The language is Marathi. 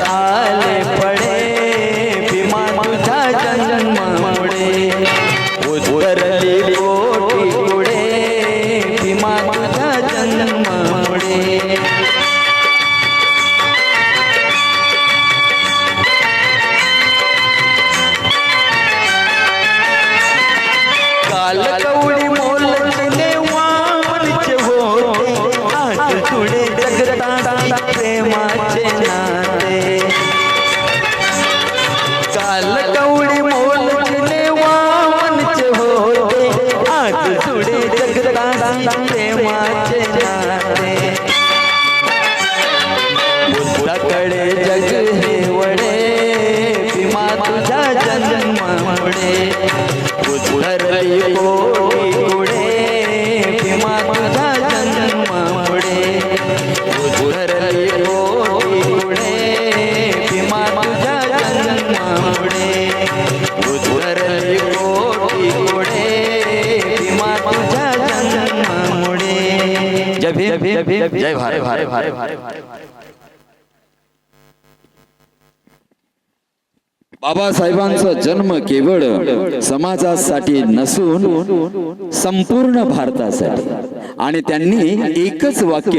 आले पडे भीमा तुझ्या जन्मामुळे उतरली कोटी पुढे भीमा तुझ्या जन्मामुळे काल कवडी मोलने वामनचे होते आज तुडे जगता प्रेमाचे नाते काल कवडी मोलने वामनचे होते आज तुडे जगता प्रेमाचे नाते बुद्धाकडे जग हे वडे भीमा तुझ्या जन्मामुळे उतरली कोटी पुढे भीमा तुझ्या जन्मामुळे उतरली कोटी पुढे भीमा तुझ्या जन्मामुळे उतरली कोटी पुढे भीमा तुझ्या जन्मामुळे जय भीम जय भारत बाबासाहेबांचा जन्म केवळ समाजासाठी नसून संपूर्ण भारतासाठी आणि त्यांनी एकच वाक्य